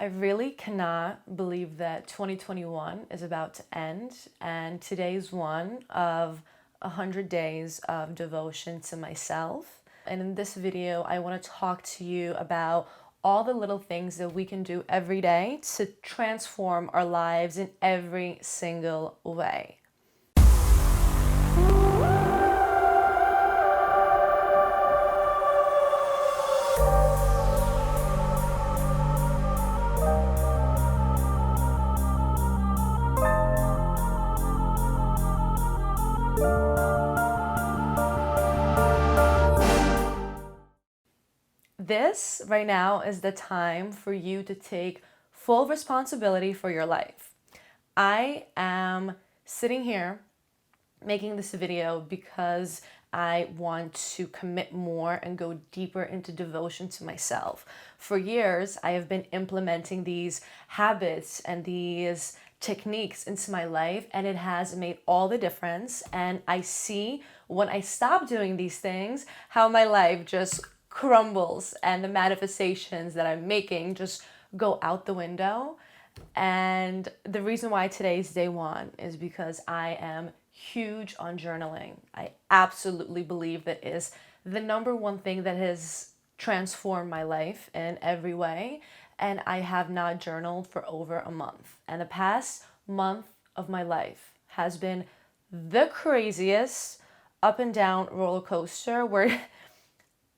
I really cannot believe that 2021 is about to end, and today's one of 100 days of devotion to myself. And in this video, I want to talk to you about all the little things that we can do every day to transform our lives in every single way. This right now is the time for you to take full responsibility for your life. I am sitting here making this video because I want to commit more and go deeper into devotion to myself. For years, I have been implementing these habits and these techniques into my life, and it has made all the difference. And I see when I stop doing these things, how my life just crumbles and the manifestations that I'm making just go out the window. And the reason why today is day one is because I am huge on journaling. I absolutely believe that is the number one thing that has transformed my life in every way. And I have not journaled for over a month. And the past month of my life has been the craziest up and down roller coaster where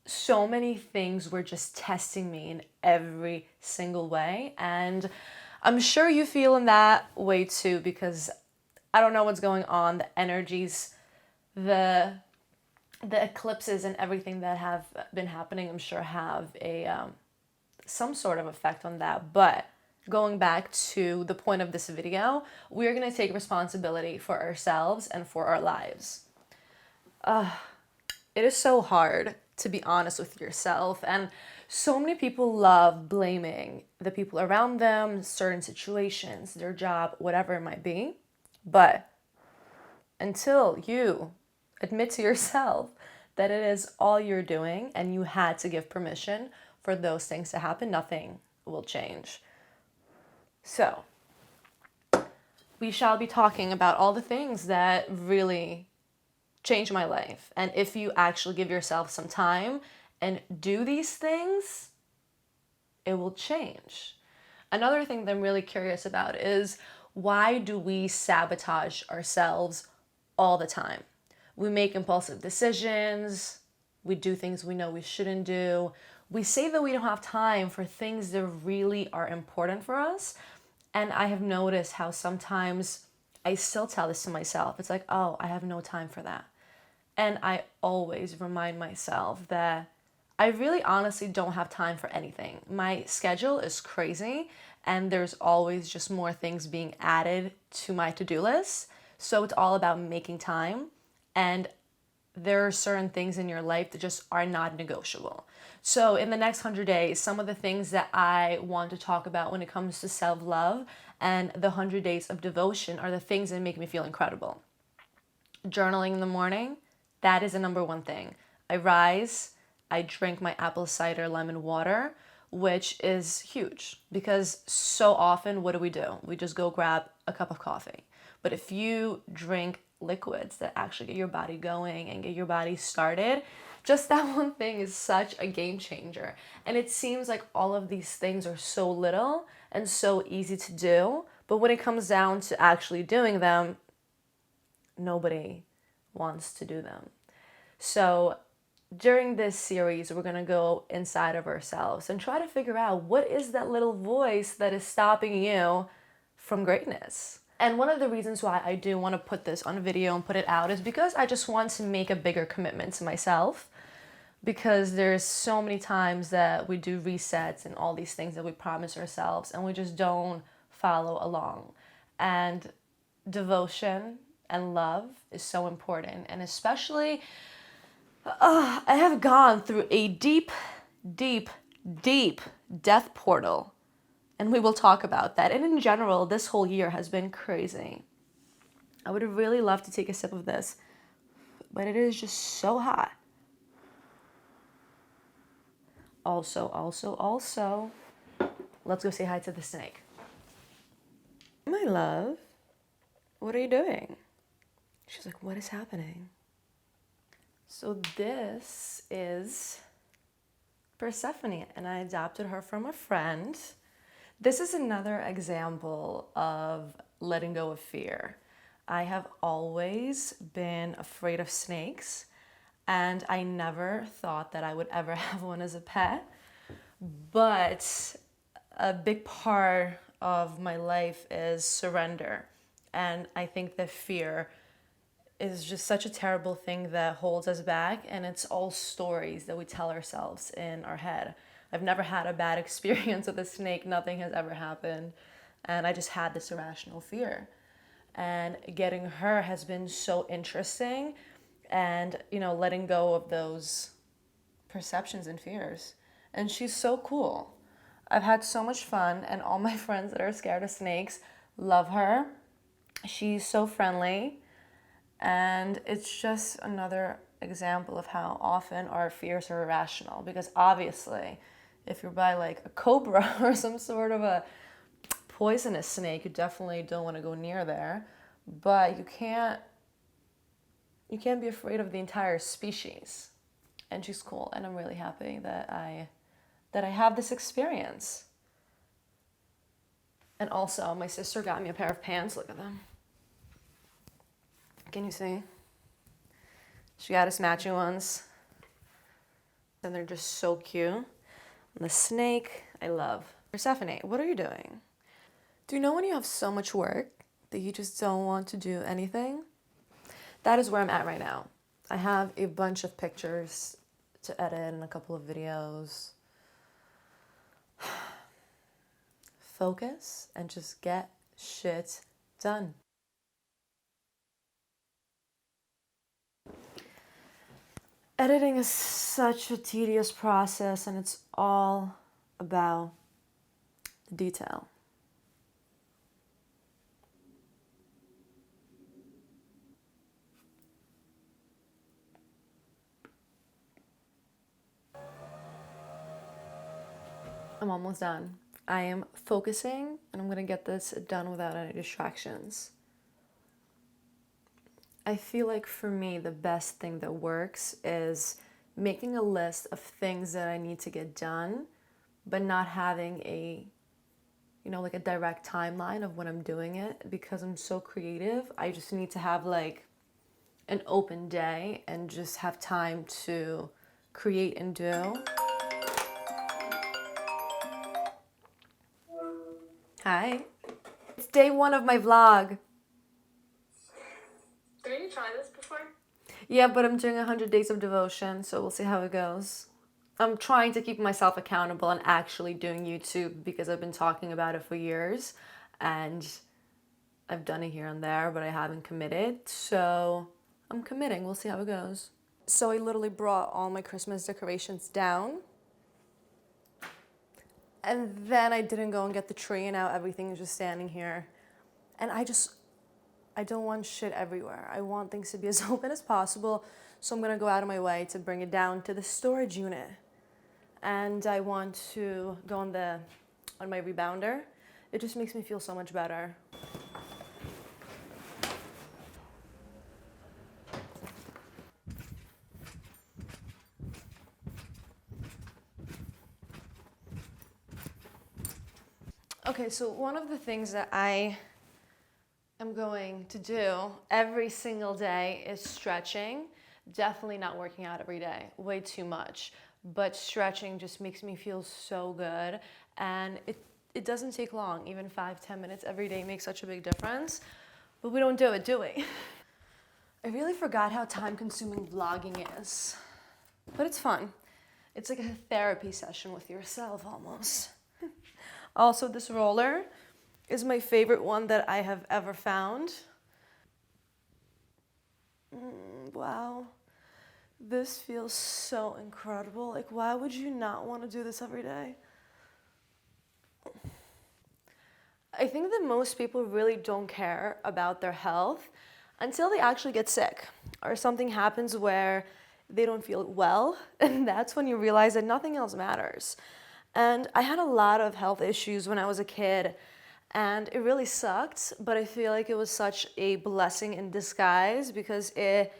so many things were just testing me in every single way. And I'm sure you feel in that way too, because I don't know what's going on. The energies, the eclipses and everything that have been happening, I'm sure have a some sort of effect on that. But going back to the point of this video, we're going to take responsibility for ourselves and for our lives. It is so hard to be honest with yourself, and so many people love blaming the people around them, certain situations, their job, whatever it might be. But until you admit to yourself that it is all you're doing and you had to give permission for those things to happen, nothing will change. So we shall be talking about all the things that really change my life. And if you actually give yourself some time and do these things, it will change. Another thing that I'm really curious about is, why do we sabotage ourselves all the time? We make impulsive decisions. We do things we know we shouldn't do. We say that we don't have time for things that really are important for us. And I have noticed how sometimes I still tell this to myself. It's like, oh, I have no time for that. And I always remind myself that I really honestly don't have time for anything. My schedule is crazy, and there's always just more things being added to my to-do list. So it's all about making time. And there are certain things in your life that just are not negotiable. So in the next 100 days, some of the things that I want to talk about when it comes to self-love and the 100 days of devotion are the things that make me feel incredible. Journaling in the morning, that is the number one thing. I rise, I drink my apple cider lemon water, which is huge because so often, what do? We just go grab a cup of coffee. But if you drink liquids that actually get your body going and get your body started, just that one thing is such a game changer. And it seems like all of these things are so little and so easy to do, but when it comes down to actually doing them, nobody wants to do them. So during this series, we're going to go inside of ourselves and try to figure out what is that little voice that is stopping you from greatness. And one of the reasons why I do want to put this on video and put it out is because I just want to make a bigger commitment to myself, because there's so many times that we do resets and all these things that we promise ourselves and we just don't follow along. And devotion and love is so important. And especially, I have gone through a deep, deep, deep death portal. And we will talk about that. And in general, this whole year has been crazy. I would really love to take a sip of this, but it is just so hot. Also, Let's go say hi to the snake. My love, what are you doing? She's like, what is happening? So this is Persephone, and I adopted her from a friend. This is another example of letting go of fear. I have always been afraid of snakes, and I never thought that I would ever have one as a pet. But a big part of my life is surrender. And I think that fear is just such a terrible thing that holds us back, and it's all stories that we tell ourselves in our head. I've never had a bad experience with a snake, nothing has ever happened, and I just had this irrational fear. And getting her has been so interesting, and letting go of those perceptions and fears. And she's so cool. I've had so much fun, and all my friends that are scared of snakes love her. She's so friendly. And it's just another example of how often our fears are irrational. Because obviously, if you're by like a cobra or some sort of a poisonous snake, you definitely don't want to go near there. But you can't be afraid of the entire species. And she's cool, and I'm really happy that I have this experience. And also, my sister got me a pair of pants. Look at them. Can you see? She got us matching ones. And they're just so cute. And the snake, I love. Persephone, what are you doing? Do you know when you have so much work that you just don't want to do anything? That is where I'm at right now. I have a bunch of pictures to edit and a couple of videos. Focus and just get shit done. Editing is such a tedious process, and it's all about the detail. I'm almost done. I am focusing, and I'm gonna get this done without any distractions. I feel like for me, the best thing that works is making a list of things that I need to get done, but not having like a direct timeline of when I'm doing it, because I'm so creative. I just need to have like an open day and just have time to create and do. Hi. It's day 1 of my vlog. Didn't you try this before? Yeah, but I'm doing 100 days of devotion, so we'll see how it goes. I'm trying to keep myself accountable and actually doing YouTube, because I've been talking about it for years and I've done it here and there, but I haven't committed. So I'm committing. We'll see how it goes. So I literally brought all my Christmas decorations down. And then I didn't go and get the tree, and now everything is just standing here. And I don't want shit everywhere. I want things to be as open as possible. So I'm gonna go out of my way to bring it down to the storage unit. And I want to go on my rebounder. It just makes me feel so much better. Okay, so one of the things that I am going to do every single day is stretching. Definitely not working out every day, way too much. But stretching just makes me feel so good. And it doesn't take long, even 5-10 minutes every day makes such a big difference. But we don't do it, do we? I really forgot how time consuming vlogging is. But it's fun. It's like a therapy session with yourself almost. Also, this roller is my favorite one that I have ever found. Wow. This feels so incredible. Like, why would you not want to do this every day? I think that most people really don't care about their health until they actually get sick or something happens where they don't feel well, and that's when you realize that nothing else matters. And I had a lot of health issues when I was a kid, and it really sucked, but I feel like it was such a blessing in disguise because it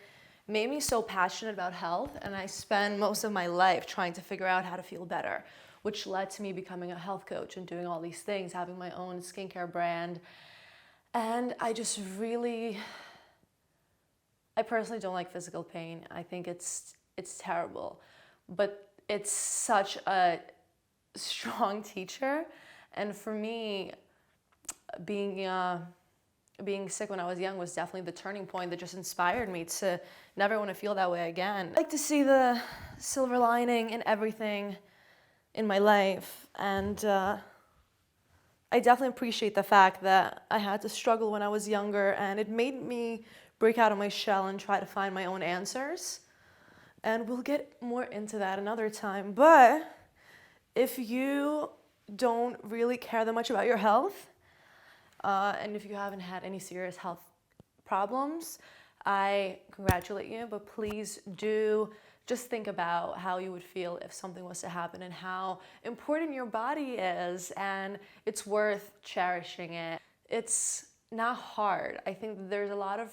made me so passionate about health, and I spent most of my life trying to figure out how to feel better, which led to me becoming a health coach and doing all these things, having my own skincare brand. And I personally don't like physical pain. I think it's terrible, but it's such a strong teacher. And for me, being being sick when I was young was definitely the turning point that just inspired me to never want to feel that way again. I like to see the silver lining in everything in my life, and I definitely appreciate the fact that I had to struggle when I was younger, and it made me break out of my shell and try to find my own answers. And we'll get more into that another time. But if you don't really care that much about your health, and if you haven't had any serious health problems, I congratulate you, but please do just think about how you would feel if something was to happen and how important your body is, and it's worth cherishing it. It's not hard. I think there's a lot of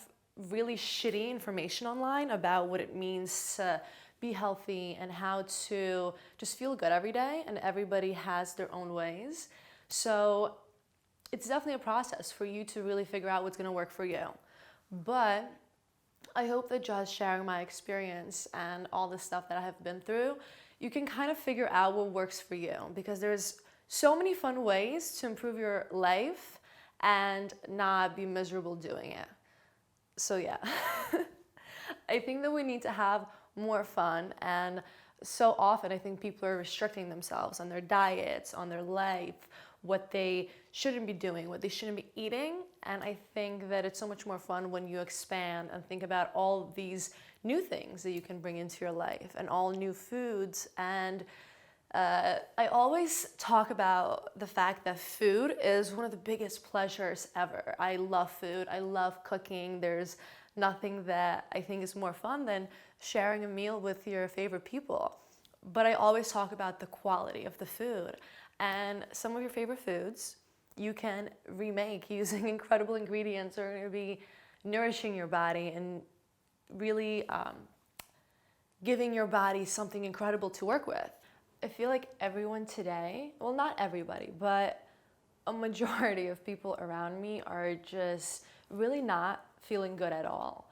really shitty information online about what it means to be healthy and how to just feel good every day, and everybody has their own ways. So it's definitely a process for you to really figure out what's going to work for you. But I hope that just sharing my experience and all the stuff that I have been through, you can kind of figure out what works for you, because there's so many fun ways to improve your life and not be miserable doing it. So yeah, I think that we need to have more fun, and so often I think people are restricting themselves on their diets, on their life, what they shouldn't be doing, what they shouldn't be eating. And I think that it's so much more fun when you expand and think about all these new things that you can bring into your life and all new foods. And I always talk about the fact that food is one of the biggest pleasures ever. I love food. I love cooking. There's nothing that I think is more fun than sharing a meal with your favorite people. But I always talk about the quality of the food. And some of your favorite foods you can remake using incredible ingredients that are going to be nourishing your body and really giving your body something incredible to work with. I feel like everyone today, well, not everybody, but a majority of people around me are just really not feeling good at all.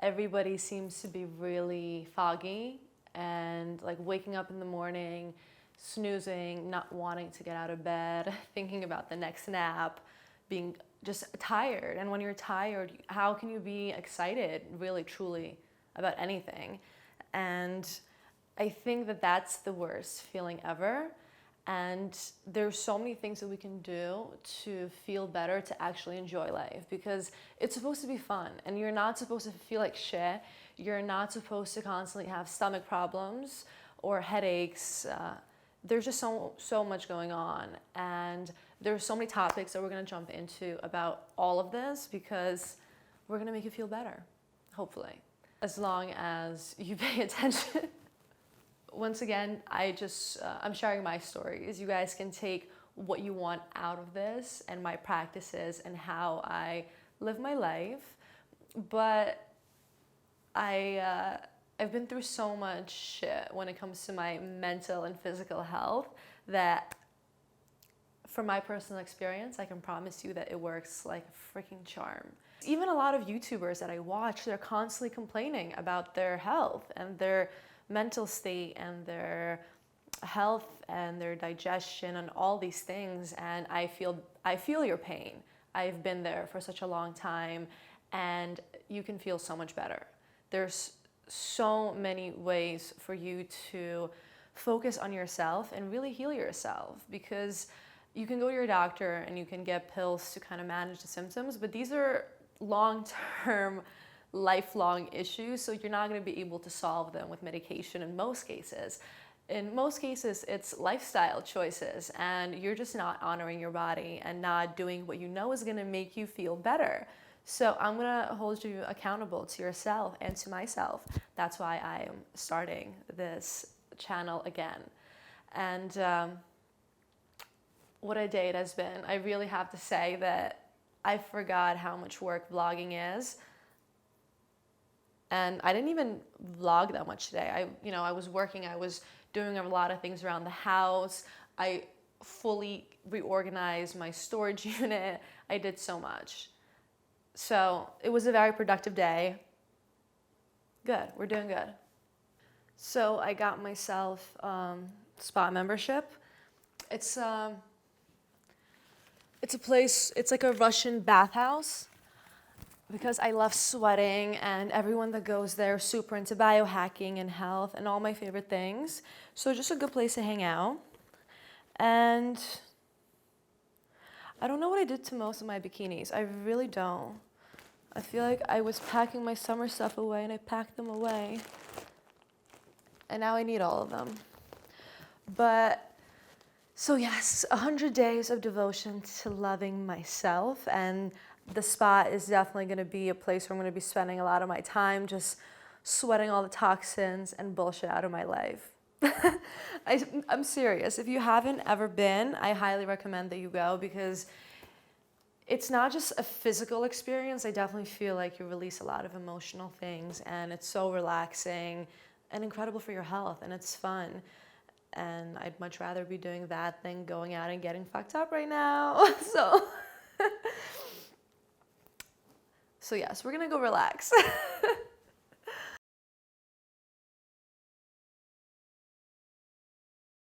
Everybody seems to be really foggy and like waking up in the morning, snoozing, not wanting to get out of bed, thinking about the next nap, being just tired. And when you're tired, how can you be excited really, truly about anything? And I think that that's the worst feeling ever. And there's so many things that we can do to feel better, to actually enjoy life, because it's supposed to be fun and you're not supposed to feel like shit. You're not supposed to constantly have stomach problems or headaches. There's just so much going on, and there's so many topics that we're going to jump into about all of this, because we're going to make you feel better, hopefully, as long as you pay attention. Once again, I'm sharing my stories. You guys can take what you want out of this and my practices and how I live my life. But I've been through so much shit when it comes to my mental and physical health that, from my personal experience, I can promise you that it works like a freaking charm. Even a lot of YouTubers that I watch, they're constantly complaining about their health and their mental state and their health and their digestion and all these things. And I feel your pain. I've been there for such a long time, and you can feel so much better. There's so many ways for you to focus on yourself and really heal yourself, because you can go to your doctor and you can get pills to kind of manage the symptoms, but these are long-term, lifelong issues, so you're not going to be able to solve them with medication in most cases. In most cases, it's lifestyle choices, and you're just not honoring your body and not doing what you know is going to make you feel better. So I'm going to hold you accountable to yourself and to myself. That's why I am starting this channel again. And what a day it has been. I really have to say that I forgot how much work vlogging is. And I didn't even vlog that much today. I was working, I was doing a lot of things around the house. I fully reorganized my storage unit. I did so much. So it was a very productive day. Good, we're doing good. So I got myself spa membership. It's a place, it's like a Russian bathhouse because I love sweating, and everyone that goes there is super into biohacking and health and all my favorite things. So just a good place to hang out. And I don't know what I did to most of my bikinis. I really don't. I feel like I was packing my summer stuff away and I packed them away. And now I need all of them. But so yes, 100 days of devotion to loving myself, and the spa is definitely going to be a place where I'm going to be spending a lot of my time just sweating all the toxins and bullshit out of my life. I'm serious. If you haven't ever been, I highly recommend that you go, because it's not just a physical experience. I definitely feel like you release a lot of emotional things, and it's so relaxing and incredible for your health, and it's fun. And I'd much rather be doing that than going out and getting fucked up right now. So yes, we're gonna go relax.